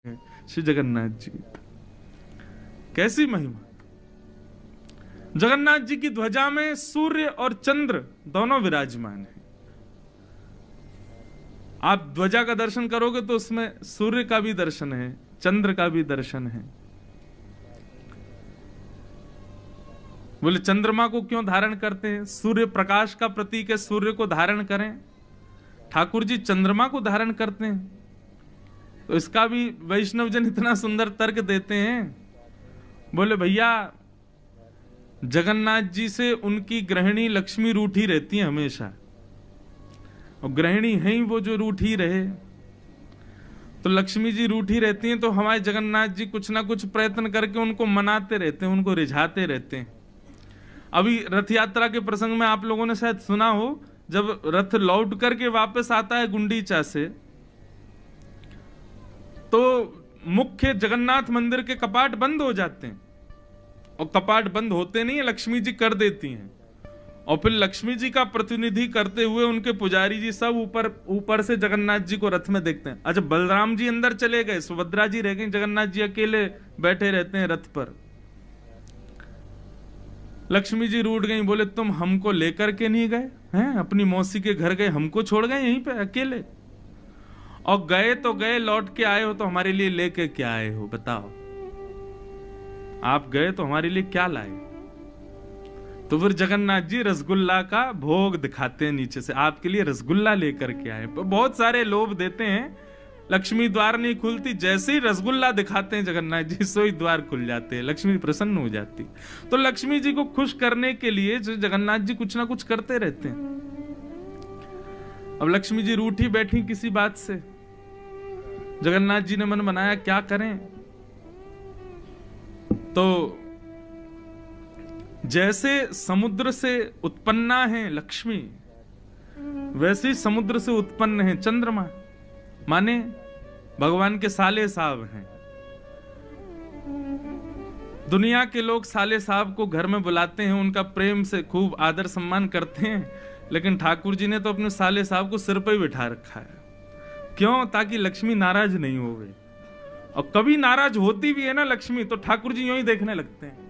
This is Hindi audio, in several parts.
है श्री जगन्नाथ जी। कैसी महिमा! जगन्नाथ जी की ध्वजा में सूर्य और चंद्र दोनों विराजमान हैं। आप ध्वजा का दर्शन करोगे तो उसमें सूर्य का भी दर्शन है, चंद्र का भी दर्शन है। बोले चंद्रमा को क्यों धारण करते हैं? सूर्य प्रकाश का प्रतीक है, सूर्य को धारण करें। ठाकुर जी चंद्रमा को धारण करते हैं, तो इसका भी वैष्णव जन इतना सुंदर तर्क देते हैं। बोले भैया, जगन्नाथ जी से उनकी गृहिणी लक्ष्मी रूठी रहती है हमेशा, और गृहिणी है ही वो जो रूठी रहे। तो लक्ष्मी जी रूठी रहती हैं, तो हमारे जगन्नाथ जी कुछ ना कुछ प्रयत्न करके उनको मनाते रहते हैं, उनको रिझाते रहते हैं। अभी रथ यात्रा के प्रसंग में आप लोगों ने शायद सुना हो, जब रथ लौट करके वापस आता है गुंडीचा से, तो मुख्य जगन्नाथ मंदिर के कपाट बंद हो जाते हैं, और कपाट बंद होते नहीं है, लक्ष्मी जी कर देती हैं। और फिर लक्ष्मी जी का प्रतिनिधि करते हुए उनके पुजारी जी सब ऊपर से जगन्नाथ जी को रथ में देखते हैं। अच्छा, बलराम जी अंदर चले गए, सुभद्रा जी रह गई, जगन्नाथ जी अकेले बैठे रहते हैं रथ पर। लक्ष्मी जी रूठ गई, बोले तुम हमको लेकर के नहीं गए हैं, अपनी मौसी के घर गए, हमको छोड़ गए यहीं पे अकेले, और गए तो गए, लौट के आए हो तो हमारे लिए लेके क्या आए हो बताओ? आप गए तो हमारे लिए क्या लाए? तो फिर जगन्नाथ जी रसगुल्ला का भोग दिखाते हैं नीचे से, आपके लिए रसगुल्ला लेकर के आए। बहुत सारे लोभ देते हैं, लक्ष्मी द्वार नहीं खुलती, जैसे ही रसगुल्ला दिखाते हैं जगन्नाथ जी, सो ही द्वार खुल जाते हैं, लक्ष्मी प्रसन्न हो जाती। तो लक्ष्मी जी को खुश करने के लिए जो जगन्नाथ जी कुछ ना कुछ करते रहते हैं। अब लक्ष्मी जी रूठी बैठी किसी बात से, जगन्नाथ जी ने मन बनाया क्या करें। तो जैसे समुद्र से उत्पन्ना है लक्ष्मी, वैसे ही समुद्र से उत्पन्न है चंद्रमा, माने भगवान के साले साहब हैं। दुनिया के लोग साले साहब को घर में बुलाते हैं, उनका प्रेम से खूब आदर सम्मान करते हैं, लेकिन ठाकुर जी ने तो अपने साले साहब को सिर पर ही बिठा रखा है। क्यों? ताकि लक्ष्मी नाराज नहीं होवे। और कभी नाराज होती भी है ना लक्ष्मी, तो ठाकुर जी यूं ही देखने लगते हैं,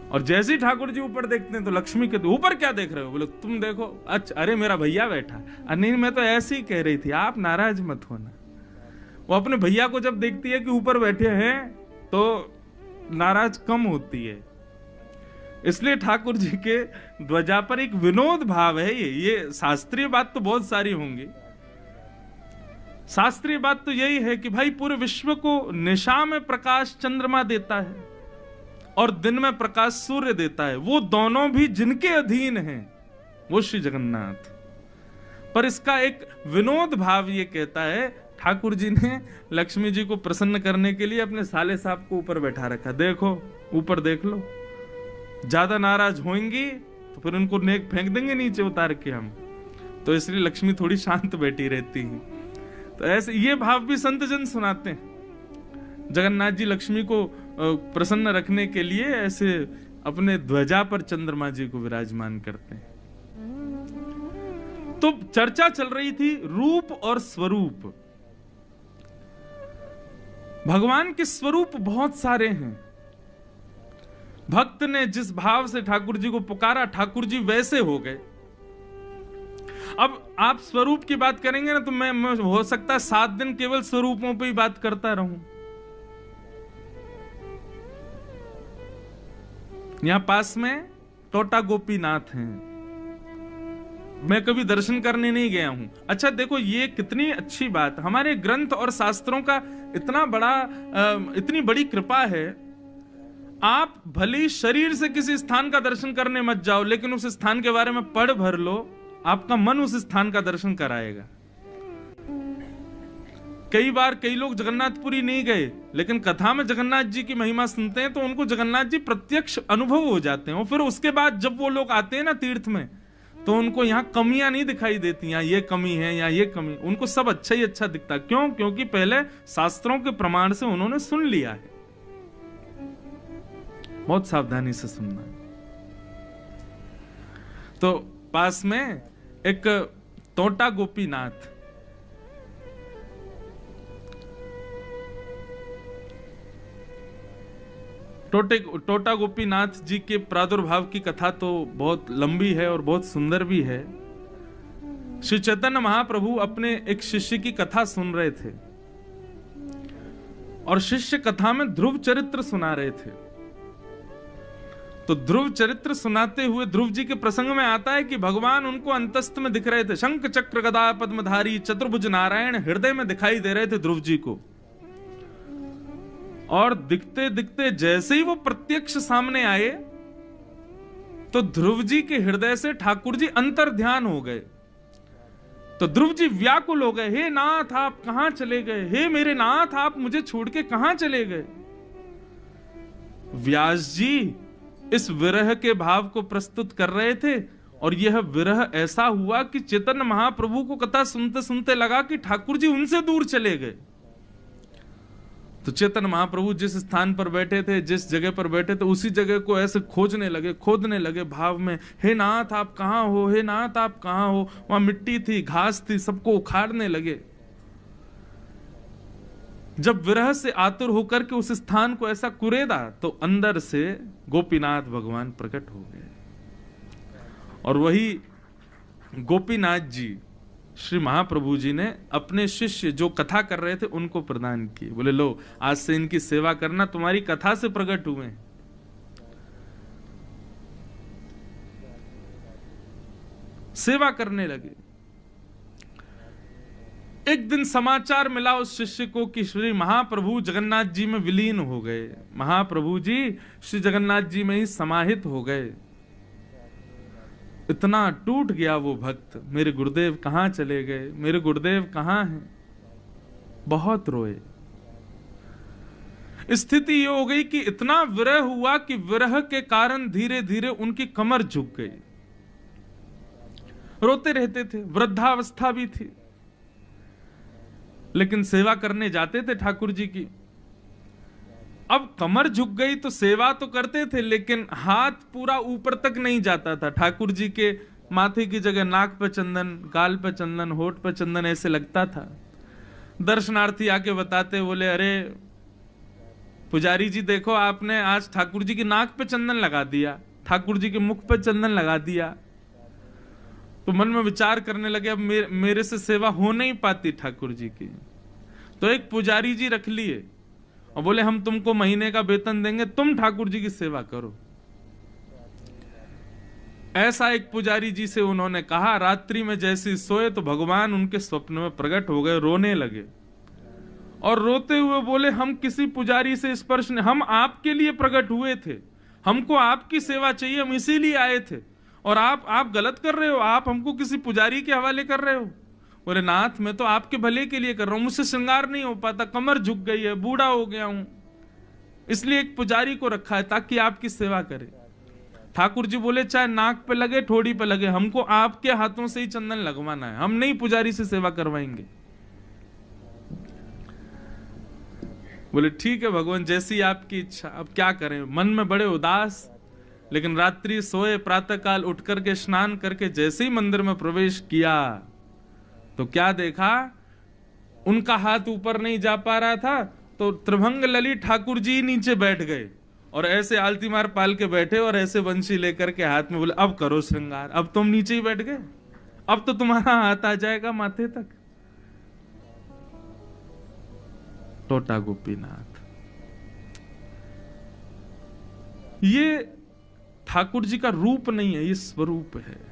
और जैसे ही ठाकुर जी ऊपर देखते हैं तो लक्ष्मी के ऊपर क्या देख रहे हो? बोले तुम देखो। अच्छा, अरे मेरा भैया बैठा। नहीं, मैं तो ऐसे ही कह रही थी, आप नाराज मत होना। वो अपने भैया को जब देखती है कि ऊपर बैठे हैं तो नाराज कम होती है। इसलिए ठाकुर जी के ध्वजा पर एक विनोद भाव है। ये शास्त्रीय बात तो बहुत सारी होंगी। शास्त्रीय बात तो यही है कि भाई पूरे विश्व को निशा में प्रकाश चंद्रमा देता है और दिन में प्रकाश सूर्य देता है, वो दोनों भी जिनके अधीन हैं वो श्री जगन्नाथ। पर इसका एक विनोद भाव ये कहता है, ठाकुर जी ने लक्ष्मी जी को प्रसन्न करने के लिए अपने साले साहब को ऊपर बैठा रखा। देखो ऊपर देख लो, ज्यादा नाराज होंगी तो फिर उनको नेक फेंक देंगे नीचे उतार के हम, तो इसलिए लक्ष्मी थोड़ी शांत बैठी रहती है। तो ऐसे ये भाव भी संत जन सुनाते हैं। जगन्नाथ जी लक्ष्मी को प्रसन्न रखने के लिए ऐसे अपने ध्वजा पर चंद्रमा जी को विराजमान करते हैं। तो चर्चा चल रही थी रूप और स्वरूप। भगवान के स्वरूप बहुत सारे हैं। भक्त ने जिस भाव से ठाकुर जी को पुकारा, ठाकुर जी वैसे हो गए। अब आप स्वरूप की बात करेंगे ना, तो मैं हो सकता है 7 दिन केवल स्वरूपों पे ही बात करता रहूं। यहां पास में टोटा गोपीनाथ हैं, मैं कभी दर्शन करने नहीं गया हूं। अच्छा देखो, ये कितनी अच्छी बात, हमारे ग्रंथ और शास्त्रों का इतनी बड़ी कृपा है। आप भले शरीर से किसी स्थान का दर्शन करने मत जाओ, लेकिन उस स्थान के बारे में पढ़ भर लो, आपका मन उस स्थान का दर्शन कराएगा। कई बार कई लोग जगन्नाथपुरी नहीं गए, लेकिन कथा में जगन्नाथ जी की महिमा सुनते हैं तो उनको जगन्नाथ जी प्रत्यक्ष अनुभव हो जाते हैं। और फिर उसके बाद जब वो लोग आते हैं ना तीर्थ में, तो उनको यहाँ कमियां नहीं दिखाई देती, यहाँ ये कमी है या ये कमी, उनको सब अच्छा ही अच्छा दिखता। क्यों? क्योंकि पहले शास्त्रों के प्रमाण से उन्होंने सुन लिया है। बहुत सावधानी से सुनना है। तो पास में एक टोटा गोपीनाथ, टोटा गोपीनाथ जी के प्रादुर्भाव की कथा तो बहुत लंबी है और बहुत सुंदर भी है। श्री चैतन्य महाप्रभु अपने एक शिष्य की कथा सुन रहे थे और शिष्य कथा में ध्रुव चरित्र सुना रहे थे। तो ध्रुव चरित्र सुनाते हुए ध्रुव जी के प्रसंग में आता है कि भगवान उनको अंतस्थ में दिख रहे थे, शंख चक्र गदा पद्मधारी चतुर्भुज नारायण हृदय में दिखाई दे रहे थे ध्रुव जी को। और दिखते दिखते जैसे ही वो प्रत्यक्ष सामने आए तो ध्रुव जी के हृदय से ठाकुर जी अंतर ध्यान हो गए। तो ध्रुव जी व्याकुल हो गए, हे नाथ आप कहां चले गए, हे मेरे नाथ आप मुझे छोड़ के कहां चले गए। व्यास जी इस विरह के भाव को प्रस्तुत कर रहे थे और यह विरह ऐसा हुआ कि चैतन्य महाप्रभु को कथा सुनते सुनते लगा कि ठाकुर जी उनसे दूर चले गए। तो चैतन्य महाप्रभु जिस स्थान पर बैठे थे, जिस जगह पर बैठे थे, उसी जगह को ऐसे खोजने लगे, खोदने लगे भाव में, हे नाथ आप कहां हो, हे नाथ आप कहां हो। वहां मिट्टी थी, घास थी, सबको उखाड़ने लगे। जब विरह से आतुर होकर के उस स्थान को ऐसा कुरेदा तो अंदर से गोपीनाथ भगवान प्रकट हो गए और वही गोपीनाथ जी श्री महाप्रभु जी ने अपने शिष्य जो कथा कर रहे थे उनको प्रदान किए। बोले लो आज से इनकी सेवा करना, तुम्हारी कथा से प्रकट हुए। सेवा करने लगे। एक दिन समाचार मिला उस शिष्य को कि श्री महाप्रभु जगन्नाथ जी में विलीन हो गए, महाप्रभु जी श्री जगन्नाथ जी में ही समाहित हो गए। इतना टूट गया वो भक्त, मेरे गुरुदेव कहां चले गए, मेरे गुरुदेव कहां हैं। बहुत रोए। स्थिति ये हो गई कि इतना विरह हुआ कि विरह के कारण धीरे धीरे उनकी कमर झुक गई। रोते रहते थे, वृद्धावस्था भी थी, लेकिन सेवा करने जाते थे ठाकुर जी की। अब कमर झुक गई तो सेवा तो करते थे, लेकिन हाथ पूरा ऊपर तक नहीं जाता था। ठाकुर जी के माथे की जगह नाक पे चंदन, गाल पे चंदन, होठ पे चंदन ऐसे लगता था। दर्शनार्थी आके बताते, बोले अरे पुजारी जी देखो आपने आज ठाकुर जी की नाक पे चंदन लगा दिया, ठाकुर जी के मुख पे चंदन लगा दिया। तो मन में विचार करने लगे अब मेरे से सेवा हो नहीं पाती ठाकुर जी की। तो एक पुजारी जी रख लिए और बोले हम तुमको महीने का वेतन देंगे, तुम ठाकुर जी की सेवा करो। ऐसा एक पुजारी जी से उन्होंने कहा। रात्रि में जैसे सोए तो भगवान उनके स्वप्न में प्रकट हो गए, रोने लगे और रोते हुए बोले हम किसी पुजारी से स्पर्श नहीं, हम आपके लिए प्रकट हुए थे, हमको आपकी सेवा चाहिए, हम इसीलिए आए थे और आप गलत कर रहे हो, आप हमको किसी पुजारी के हवाले कर रहे हो। बोले नाथ मैं तो आपके भले के लिए कर रहा हूं, मुझसे श्रृंगार नहीं हो पाता, कमर झुक गई है, बूढ़ा हो गया हूं, इसलिए एक पुजारी को रखा है ताकि आपकी सेवा करे। ठाकुर जी बोले चाहे नाक पे लगे, ठोड़ी पे लगे, हमको आपके हाथों से ही चंदन लगवाना है, हम नहीं पुजारी से सेवा करवाएंगे। बोले ठीक है भगवान जैसी आपकी इच्छा, अब क्या करें। मन में बड़े उदास, लेकिन रात्रि सोए, प्रातः काल उठ करके स्नान करके जैसे ही मंदिर में प्रवेश किया तो क्या देखा, उनका हाथ ऊपर नहीं जा पा रहा था तो त्रिभंग ललित ठाकुर जी नीचे बैठ गए और ऐसे आलती मार पाल के बैठे और ऐसे बंशी लेकर के हाथ में। बोले अब करो श्रृंगार, अब तुम नीचे ही बैठ गए, अब तो तुम्हारा हाथ आ जाएगा माथे तक। टोटा गोपीनाथ, ये ठाकुर जी का रूप नहीं है, ये स्वरूप है।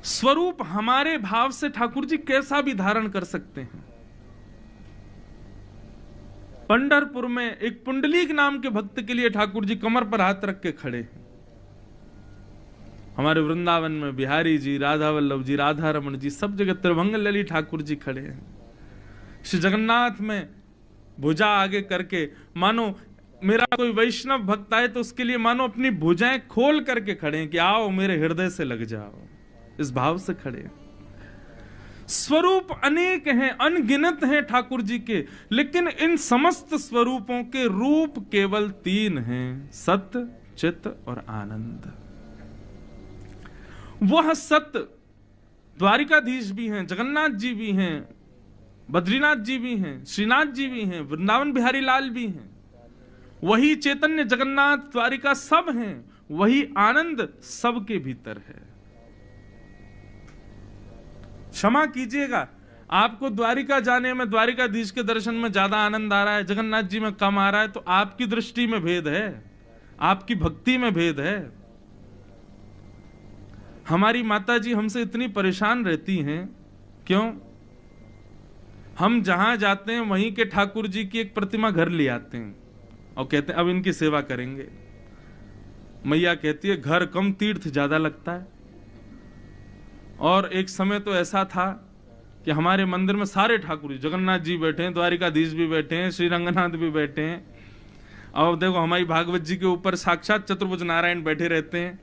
स्वरूप हमारे भाव से ठाकुर जी कैसा भी धारण कर सकते हैं। पंढरपुर में एक पुंडलीक नाम के भक्त के लिए ठाकुर जी कमर पर हाथ रख के खड़े हैं। हमारे वृंदावन में बिहारी जी, राधा वल्लभ जी, राधा रमन जी, सब जगह त्रिभंग ललित ठाकुर जी खड़े हैं। श्री जगन्नाथ में भुजा आगे करके, मानो मेरा कोई वैष्णव भक्त आए तो उसके लिए मानो अपनी भुजाएं खोल करके खड़े हैं कि आओ मेरे हृदय से लग जाओ, इस भाव से खड़े हैं। स्वरूप अनेक हैं, अनगिनत हैं ठाकुर जी के, लेकिन इन समस्त स्वरूपों के रूप केवल 3 हैं, सत्य, चित्त और आनंद। वह सत्य द्वारिकाधीश भी हैं, जगन्नाथ जी भी हैं, बद्रीनाथ जी भी हैं, श्रीनाथ जी भी हैं, वृंदावन बिहारी लाल भी हैं, वही चैतन्य जगन्नाथ द्वारिका सब हैं, वही आनंद सबके भीतर है। क्षमा कीजिएगा, आपको द्वारिका जाने में, द्वारिकाधीश के दर्शन में ज्यादा आनंद आ रहा है, जगन्नाथ जी में कम आ रहा है, तो आपकी दृष्टि में भेद है, आपकी भक्ति में भेद है। हमारी माता जी हमसे इतनी परेशान रहती हैं, क्यों? हम जहां जाते हैं वहीं के ठाकुर जी की एक प्रतिमा घर ले आते हैं और कहते हैं अब इनकी सेवा करेंगे। मैया कहती है घर कम तीर्थ ज्यादा लगता है। और एक समय तो ऐसा था कि हमारे मंदिर में सारे ठाकुर जी, जगन्नाथ जी बैठे हैं, द्वारिकाधीश भी बैठे हैं, श्री रंगनाथ भी बैठे हैं, और देखो हमारी भागवत जी के ऊपर साक्षात चतुर्भुज नारायण बैठे रहते हैं।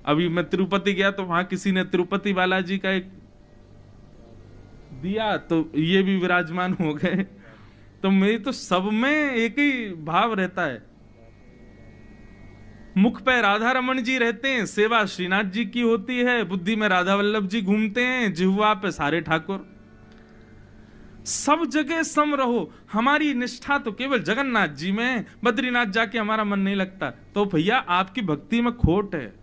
अभी मैं तिरुपति गया तो वहां किसी ने तिरुपति बालाजी का एक दिया, तो ये भी विराजमान हो गए। तो मेरी तो सब में एक ही भाव रहता है। मुख पे राधा रमन जी रहते हैं, सेवा श्रीनाथ जी की होती है, बुद्धि में राधा वल्लभ जी घूमते हैं, जिह्वा पे सारे ठाकुर। सब जगह सम रहो। हमारी निष्ठा तो केवल जगन्नाथ जी में, बद्रीनाथ जाके हमारा मन नहीं लगता, तो भैया आपकी भक्ति में खोट है,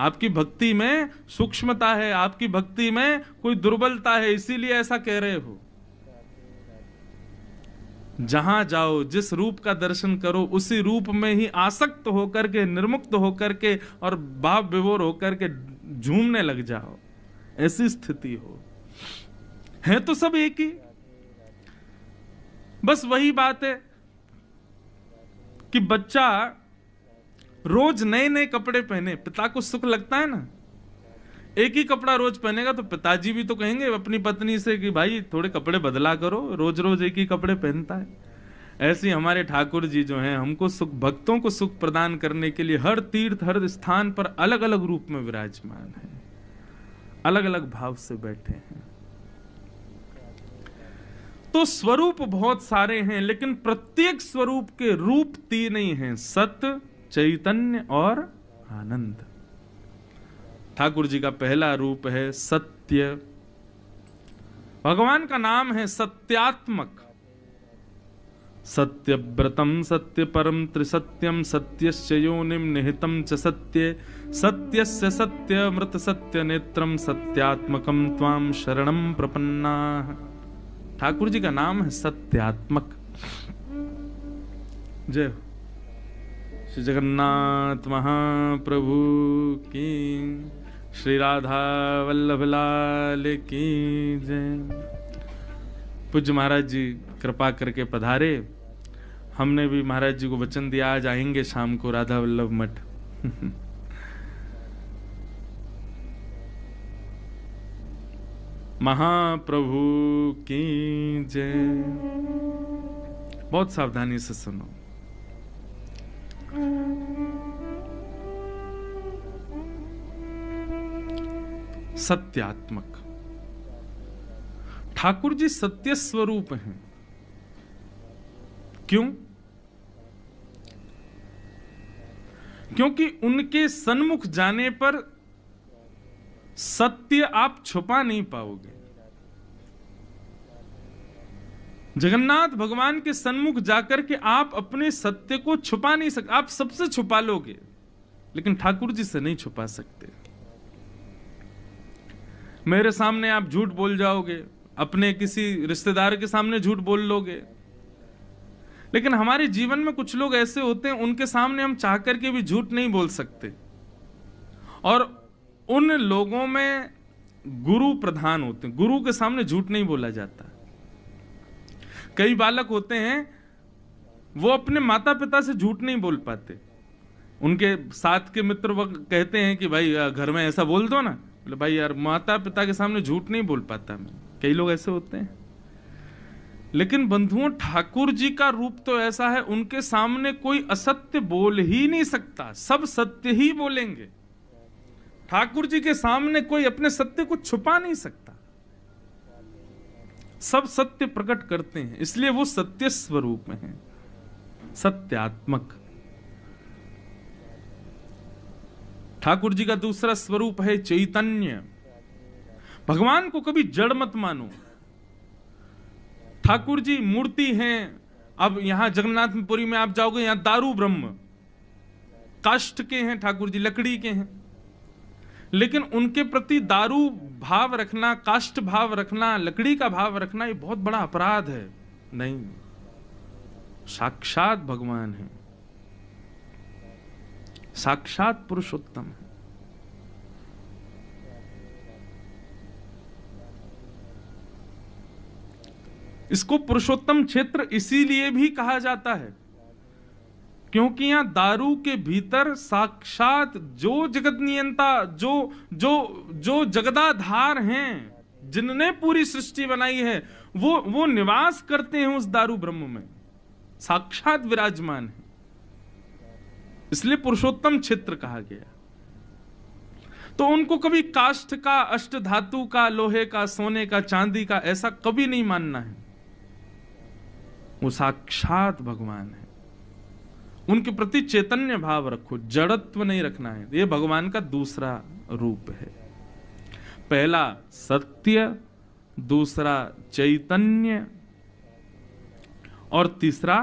आपकी भक्ति में सूक्ष्मता है, आपकी भक्ति में कोई दुर्बलता है, इसीलिए ऐसा कह रहे हो। जहां जाओ, जिस रूप का दर्शन करो, उसी रूप में ही आसक्त होकर के, निर्मुक्त होकर के और भाव विभोर होकर के झूमने लग जाओ, ऐसी स्थिति हो। है तो सब एक ही। बस वही बात है कि बच्चा रोज नए नए कपड़े पहने, पिता को सुख लगता है ना। एक ही कपड़ा रोज पहनेगा तो पिताजी भी तो कहेंगे अपनी पत्नी से कि भाई थोड़े कपड़े बदला करो, रोज रोज एक ही कपड़े पहनता है। ऐसे हमारे ठाकुर जी जो हैं, हमको सुख, भक्तों को सुख प्रदान करने के लिए हर तीर्थ, हर स्थान पर अलग अलग रूप में विराजमान है, अलग अलग भाव से बैठे हैं। तो स्वरूप बहुत सारे हैं, लेकिन प्रत्येक स्वरूप के रूप तीन ही हैं, सत्य, चैतन्य और आनंद। ठाकुर जी का पहला रूप है सत्य। भगवान का नाम है सत्यात्मक। सत्यव्रतम सत्य परम त्रिसत्यम सत्यस्य योनिम निहितम च सत्ये सत्यस्य सत्यमृत सत्य नेत्रम सत्यात्मकम त्वाम शरणम प्रपन्नाः। ठाकुर जी का नाम है सत्यात्मक। जय हो। श्री जगन्नाथ महाप्रभु की, श्री राधा वल्लभ लाल की जय। पूज्य महाराज जी कृपा करके पधारे। हमने भी महाराज जी को वचन दिया आज आएंगे शाम को राधा वल्लभ मठ। महाप्रभु की जय। बहुत सावधानी से सुनो। सत्यात्मक। ठाकुर जी सत्य स्वरूप हैं। क्यों? क्योंकि उनके सन्मुख जाने पर सत्य आप छुपा नहीं पाओगे। जगन्नाथ भगवान के सन्मुख जाकर के आप अपने सत्य को छुपा नहीं सकते। आप सबसे छुपा लोगे, लेकिन ठाकुर जी से नहीं छुपा सकते। मेरे सामने आप झूठ बोल जाओगे, अपने किसी रिश्तेदार के सामने झूठ बोल लोगे, लेकिन हमारे जीवन में कुछ लोग ऐसे होते हैं, उनके सामने हम चाह करके भी झूठ नहीं बोल सकते। और उन लोगों में गुरु प्रधान होते हैं, गुरु के सामने झूठ नहीं बोला जाता। कई बालक होते हैं, वो अपने माता पिता से झूठ नहीं बोल पाते। उनके साथ के मित्र वो कहते हैं कि भाई घर में ऐसा बोल दो ना, बोले भाई यार माता पिता के सामने झूठ नहीं बोल पाता मैं। कई लोग ऐसे होते हैं। लेकिन बंधुओं, ठाकुर जी का रूप तो ऐसा है, उनके सामने कोई असत्य बोल ही नहीं सकता, सब सत्य ही बोलेंगे। ठाकुर जी के सामने कोई अपने सत्य को छुपा नहीं सकता, सब सत्य प्रकट करते हैं, इसलिए वो सत्य स्वरूप में है, सत्यात्मक। ठाकुर जी का दूसरा स्वरूप है चैतन्य। भगवान को कभी जड़ मत मानो। ठाकुर जी मूर्ति हैं। अब यहां जगन्नाथपुरी में आप जाओगे, यहां दारू ब्रह्म काष्ठ के हैं, ठाकुर जी लकड़ी के हैं, लेकिन उनके प्रति दारू भाव रखना, काष्ठ भाव रखना, लकड़ी का भाव रखना, ये बहुत बड़ा अपराध है। नहीं, साक्षात भगवान है, साक्षात पुरुषोत्तम है। इसको पुरुषोत्तम क्षेत्र इसीलिए भी कहा जाता है क्योंकि यहां दारू के भीतर साक्षात जो जगत नियंता, जो जो जो जगदाधार हैं, जिनने पूरी सृष्टि बनाई है, वो निवास करते हैं उस दारू ब्रह्म में, साक्षात विराजमान है। इसलिए पुरुषोत्तम क्षेत्र कहा गया। तो उनको कभी काष्ठ का, अष्ट धातु का, लोहे का, सोने का, चांदी का ऐसा कभी नहीं मानना है। वो साक्षात भगवान है। उनके प्रति चैतन्य भाव रखो, जड़त्व नहीं रखना है। ये भगवान का दूसरा रूप है। पहला सत्य, दूसरा चैतन्य और तीसरा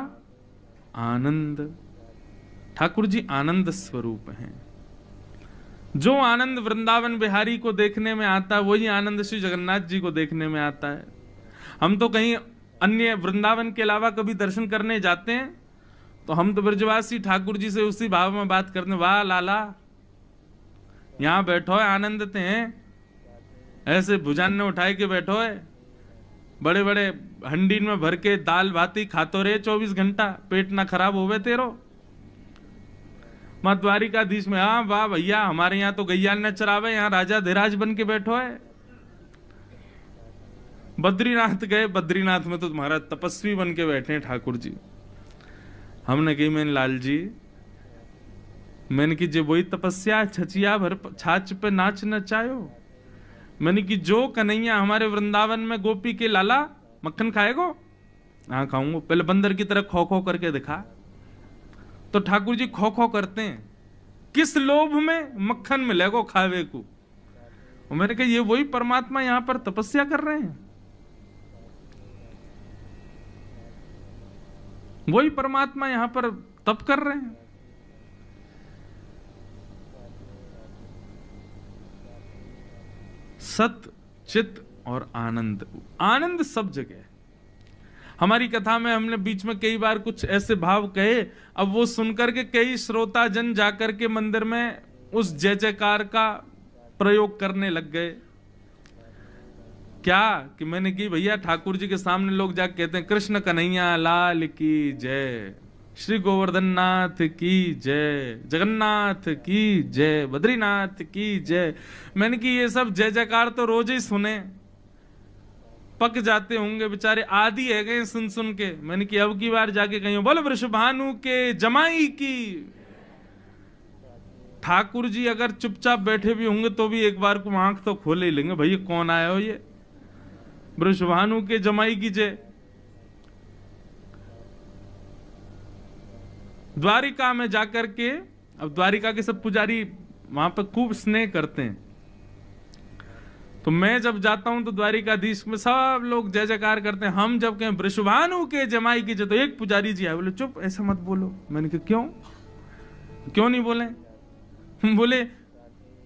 आनंद। ठाकुर जी आनंद स्वरूप हैं। जो आनंद वृंदावन बिहारी को देखने में आता है, वही आनंद श्री जगन्नाथ जी को देखने में आता है। हम तो कहीं अन्य वृंदावन के अलावा कभी दर्शन करने जाते हैं तो हम तो ब्रजवासी ठाकुर जी से उसी भाव में बात करते, वाह लाला यहां बैठो है, आनंदते हैं, ऐसे भुजान उठाए के बैठो है, बड़े बड़े हंडीन में भर के दाल भाती खातो रहे 24 घंटा, पेट ना खराब होवे तेरो। मां द्वारिकाधीश में, हाँ वाह भैया, हमारे यहाँ तो गैया न चरावे, यहाँ राजा धीराज बन के बैठो है। बद्रीनाथ गए, बद्रीनाथ में तो तुम्हारा तपस्वी बन के बैठे हैं ठाकुर जी। हमने कही, मैंने लाल जी, मैंने कि जे वही तपस्या छचिया भर छाछ पे नाच नचायो। मैंने कि जो कन्हैया हमारे वृंदावन में गोपी के लाला मक्खन खाएगो? हाँ खाऊंगा। पहले बंदर की तरह खो खो करके दिखा। तो ठाकुर जी खो खो करते हैं, किस लोभ में? मक्खन मिलेगो खावे को। और मैंने कहा ये वही परमात्मा यहां पर तपस्या कर रहे हैं, वही परमात्मा यहां पर तप कर रहे हैं। सत, चित और आनंद। आनंद सब जगह है। हमारी कथा में हमने बीच में कई बार कुछ ऐसे भाव कहे, अब वो सुनकर के कई श्रोता जन जाकर के मंदिर में उस जय जयकार का प्रयोग करने लग गए। क्या कि मैंने की भैया ठाकुर जी के सामने लोग जाकर कहते हैं कृष्ण कन्हैया लाल की जय, श्री गोवर्धन नाथ की जय, जगन्नाथ की जय, बद्रीनाथ की जय। मैंने कि ये सब जय जयकार तो रोज ही सुने, पक जाते होंगे बेचारे, आदि है गए सुन सुन के। मैंने कि अब की बार जाके कहीं बोलो वृषभानु के जमाई की। ठाकुर जी अगर चुपचाप बैठे भी होंगे तो भी एक बार को आंख तो खोले ही लेंगे, भैया कौन आया हो ये, वृषभानु के जमाई की जय। द्वारिका में जाकर के, अब द्वारिका के सब पुजारी वहां पर खूब स्नेह करते हैं, तो मैं जब जाता हूं तो द्वारिकाधीश में सब लोग जय जयकार करते हैं। हम जब कहें वृषभानु के जमाई की जय, तो एक पुजारी जी आए, बोले चुप ऐसा मत बोलो। मैंने कहा क्यों नहीं बोले? बोले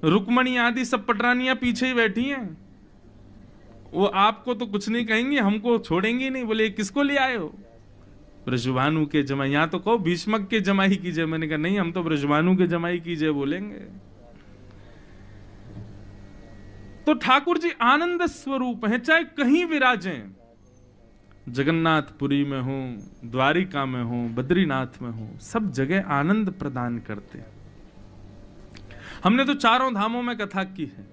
रुक्मणी आदि सब पटरानियां पीछे ही बैठी हैं, वो आपको तो कुछ नहीं कहेंगी, हमको छोड़ेंगी नहीं। बोले किसको ले आए हो? वृषभानु के जमाई। यहां तो कहो भीष्मक के जमाई की जय। मैंने कहा नहीं, हम तो वृषभानु के जमाई की जय बोलेंगे। तो ठाकुर जी आनंद स्वरूप हैं, चाहे कहीं विराजें, जगन्नाथपुरी में हो, द्वारिका में हो, बद्रीनाथ में हो, सब जगह आनंद प्रदान करते हैं। हमने तो चारों धामों में कथा की है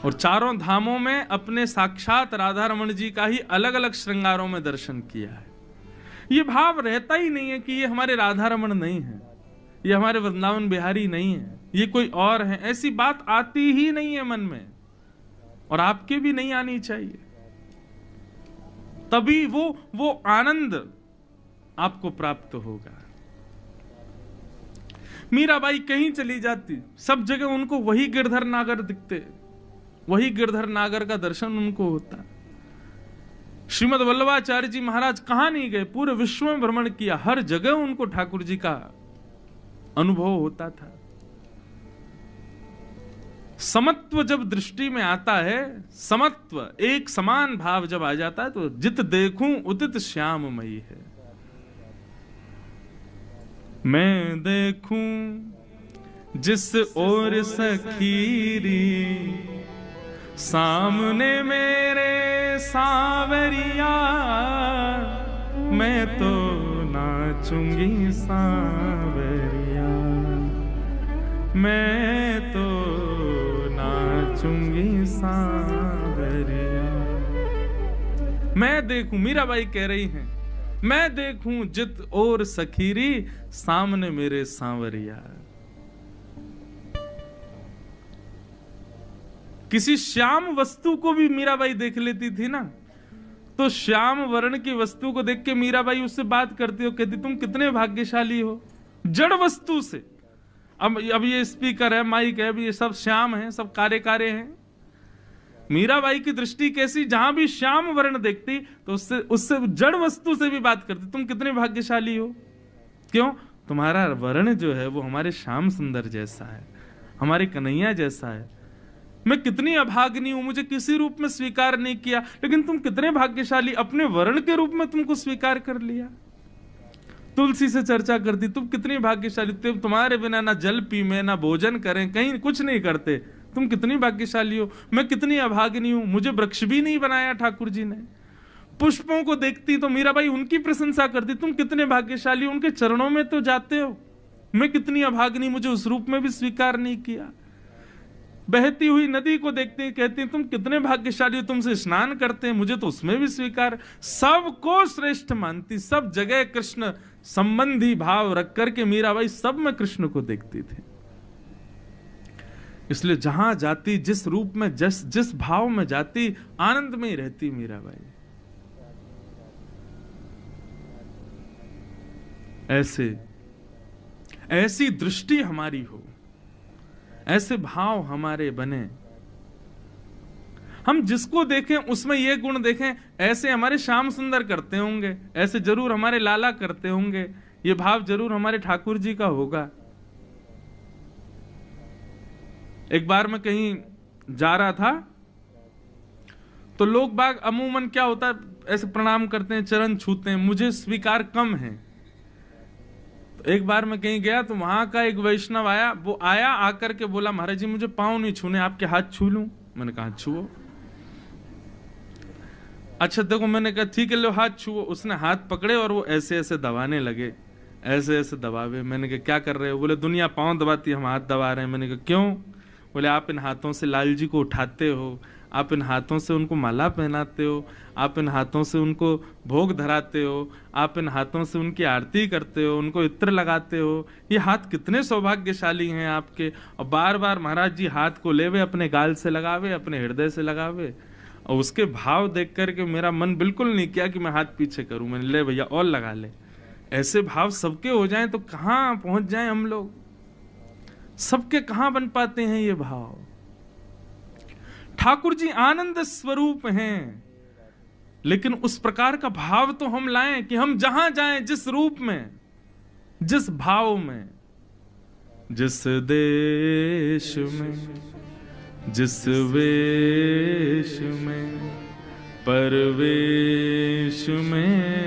और चारों धामों में अपने साक्षात राधा रमण जी का ही अलग अलग श्रृंगारों में दर्शन किया है। ये भाव रहता ही नहीं है कि ये हमारे राधा रमण नहीं है, ये हमारे वृंदावन बिहारी नहीं है, ये कोई और है। ऐसी बात आती ही नहीं है मन में, और आपके भी नहीं आनी चाहिए। तभी वो आनंद आपको प्राप्त होगा। मीराबाई कहीं चली जाती, सब जगह उनको वही गिरधर नागर दिखते। वही गिरधर नागर का दर्शन उनको होता। श्रीमद वल्लभाचार्य जी महाराज कहां नहीं गए, पूरे विश्व में भ्रमण किया, हर जगह उनको ठाकुर जी का अनुभव होता था। समत्व जब दृष्टि में आता है, समत्व एक समान भाव जब आ जाता है, तो जित देखूं उदित श्याममयी है। मैं देखूं जिस ओर सखीरी, सामने मेरे सांवरिया, मैं तो नाचूंगी सांवरिया, मैं तो नाचूंगी सांवरिया। मैं देखूं, मीराबाई कह रही हैं, मैं देखूं जित और सखीरी, सामने मेरे सांवरिया। किसी श्याम वस्तु को भी मीराबाई देख लेती थी ना, तो श्याम वर्ण की वस्तु को देख के मीराबाई उससे बात करती हो, कहती तुम कितने भाग्यशाली हो, जड़ वस्तु से। अब ये स्पीकर है, माइक है, ये सब श्याम है, सब कारे कारे हैं। मीराबाई की दृष्टि कैसी, जहां भी श्याम वर्ण देखती तो उससे जड़ वस्तु से भी बात करती, तुम कितने भाग्यशाली हो। क्यों? तुम्हारा वर्ण जो है वो हमारे श्याम सुंदर जैसा है, हमारे कन्हैया जैसा है। मैं कितनी अभागिनी हूं, मुझे किसी रूप में स्वीकार नहीं किया, लेकिन तुम कितने भाग्यशाली, अपने वर्ण के रूप में तुमको स्वीकार कर लिया। तुलसी से चर्चा करती, तुम कितनी भाग्यशाली, तुम्हारे बिना ना जल पी में, ना भोजन करें, कहीं कुछ नहीं करते, तुम कितनी भाग्यशाली हो। मैं कितनी अभागिनी हूं, मुझे वृक्ष भी नहीं बनाया ठाकुर जी ने। पुष्पों को देखती तो मीराबाई उनकी प्रशंसा करती, तुम कितने भाग्यशाली हो, उनके चरणों में तो जाते हो। मैं कितनी अभागिनी, मुझे उस रूप में भी स्वीकार नहीं किया। बहती हुई नदी को देखते कहती तुम कितने भाग्यशाली हो, तुमसे स्नान करते हैं, मुझे तो उसमें भी स्वीकार। सबको श्रेष्ठ मानती, सब जगह कृष्ण संबंधी भाव रख करके मीराबाई सब में कृष्ण को देखती थी। इसलिए जहां जाती, जिस रूप में, जिस भाव में जाती, आनंद में ही रहती मीराबाई। ऐसी दृष्टि हमारी हो, ऐसे भाव हमारे बने, हम जिसको देखें उसमें ये गुण देखें, ऐसे हमारे श्याम सुंदर करते होंगे, ऐसे जरूर हमारे लाला करते होंगे, ये भाव जरूर हमारे ठाकुर जी का होगा। एक बार मैं कहीं जा रहा था तो लोग बाग अमूमन क्या होता है, ऐसे प्रणाम करते हैं, चरण छूते हैं, मुझे स्वीकार कम है। एक बार मैं कहीं गया तो वहां का एक वैष्णव आया, वो आया आकर के बोला महाराज जी मुझे पांव नहीं छूने, आपके हाथ छू लूं। मैंने कहा छुओ। अच्छा देखो, मैंने कहा ठीक है लो हाथ छुओ। उसने हाथ पकड़े और वो ऐसे ऐसे दबाने लगे, ऐसे ऐसे दबावे। मैंने कहा क्या कर रहे हो? बोले दुनिया पांव दबाती, हम हाथ दबा रहे हैं। मैंने कहा क्यों? बोले आप इन हाथों से लाल जी को उठाते हो, आप इन हाथों से उनको माला पहनाते हो, आप इन हाथों से उनको भोग धराते हो, आप इन हाथों से उनकी आरती करते हो, उनको इत्र लगाते हो। ये हाथ कितने सौभाग्यशाली हैं आपके। और बार बार महाराज जी हाथ को लेवे, अपने गाल से लगावे, अपने हृदय से लगावे। और उसके भाव देख करके मेरा मन बिल्कुल नहीं किया कि मैं हाथ पीछे करूं। मैंने ले भैया और लगा ले। ऐसे भाव सबके हो जाएं तो कहां पहुंच जाएं हम लोग। सबके कहां बन पाते हैं ये भाव। ठाकुर जी आनंद स्वरूप हैं, लेकिन उस प्रकार का भाव तो हम लाएं कि हम जहां जाएं, जिस रूप में, जिस भाव में, जिस देश में, जिस वेश में, परवेश में